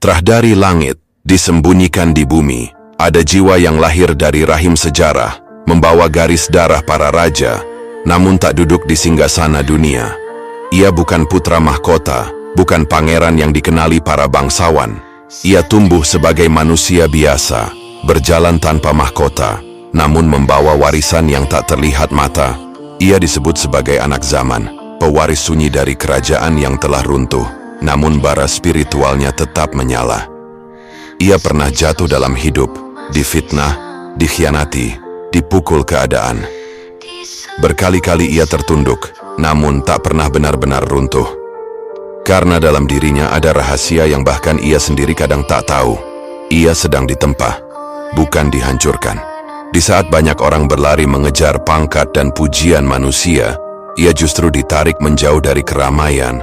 Terah dari langit, disembunyikan di bumi, ada jiwa yang lahir dari rahim sejarah, membawa garis darah para raja, namun tak duduk di singgasana dunia. Ia bukan putra mahkota, bukan pangeran yang dikenali para bangsawan. Ia tumbuh sebagai manusia biasa, berjalan tanpa mahkota, namun membawa warisan yang tak terlihat mata. Ia disebut sebagai anak zaman, pewaris sunyi dari kerajaan yang telah runtuh, namun bara spiritualnya tetap menyala. Ia pernah jatuh dalam hidup, difitnah, dikhianati, dipukul keadaan. Berkali-kali ia tertunduk, namun tak pernah benar-benar runtuh. Karena dalam dirinya ada rahasia yang bahkan ia sendiri kadang tak tahu. Ia sedang ditempa, bukan dihancurkan. Di saat banyak orang berlari mengejar pangkat dan pujian manusia, ia justru ditarik menjauh dari keramaian,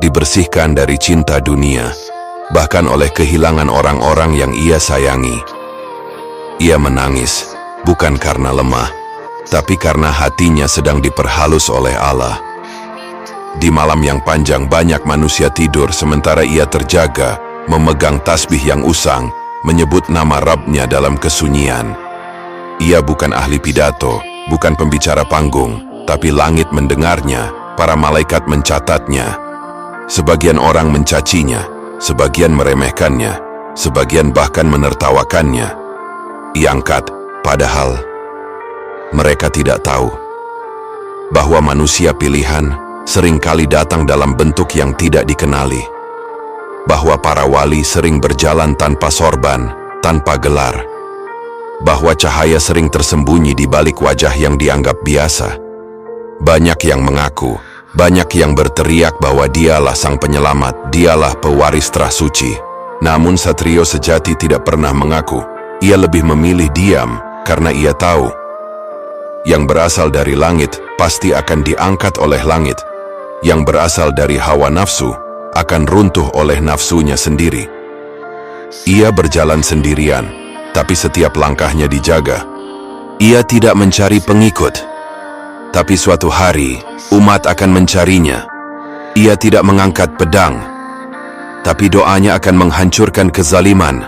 dibersihkan dari cinta dunia, bahkan oleh kehilangan orang-orang yang ia sayangi. Ia menangis, bukan karena lemah, tapi karena hatinya sedang diperhalus oleh Allah. Di malam yang panjang banyak manusia tidur sementara ia terjaga, memegang tasbih yang usang, menyebut nama Rabb-Nya dalam kesunyian. Ia bukan ahli pidato, bukan pembicara panggung, tapi langit mendengarnya, para malaikat mencatatnya. Sebagian orang mencacinya, sebagian meremehkannya, sebagian bahkan menertawakannya. Iangkat, padahal mereka tidak tahu bahwa manusia pilihan seringkali datang dalam bentuk yang tidak dikenali, bahwa para wali sering berjalan tanpa sorban, tanpa gelar, bahwa cahaya sering tersembunyi di balik wajah yang dianggap biasa. Banyak yang mengaku, banyak yang berteriak bahwa dialah sang penyelamat, dialah pewaris terah suci. Namun satrio sejati tidak pernah mengaku. Ia lebih memilih diam karena ia tahu yang berasal dari langit pasti akan diangkat oleh langit. Yang berasal dari hawa nafsu akan runtuh oleh nafsunya sendiri. Ia berjalan sendirian, tapi setiap langkahnya dijaga. Ia tidak mencari pengikut, tapi suatu hari umat akan mencarinya. Ia tidak mengangkat pedang, tapi doanya akan menghancurkan kezaliman.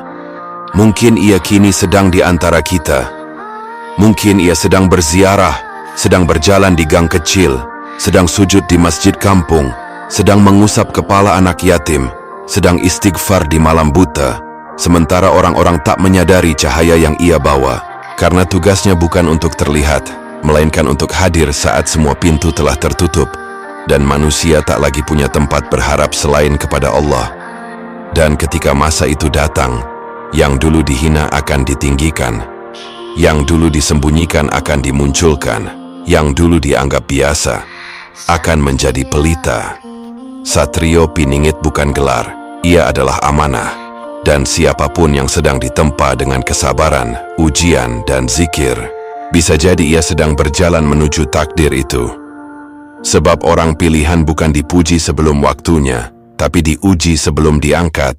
Mungkin ia kini sedang di antara kita. Mungkin ia sedang berziarah, sedang berjalan di gang kecil, sedang sujud di masjid kampung, sedang mengusap kepala anak yatim, sedang istighfar di malam buta, sementara orang-orang tak menyadari cahaya yang ia bawa, karena tugasnya bukan untuk terlihat, melainkan untuk hadir saat semua pintu telah tertutup, dan manusia tak lagi punya tempat berharap selain kepada Allah. Dan ketika masa itu datang, yang dulu dihina akan ditinggikan, yang dulu disembunyikan akan dimunculkan, yang dulu dianggap biasa akan menjadi pelita. Satrio Piningit bukan gelar, ia adalah amanah. Dan siapapun yang sedang ditempa dengan kesabaran, ujian, dan zikir, bisa jadi ia sedang berjalan menuju takdir itu. Sebab orang pilihan bukan dipuji sebelum waktunya, tapi diuji sebelum diangkat.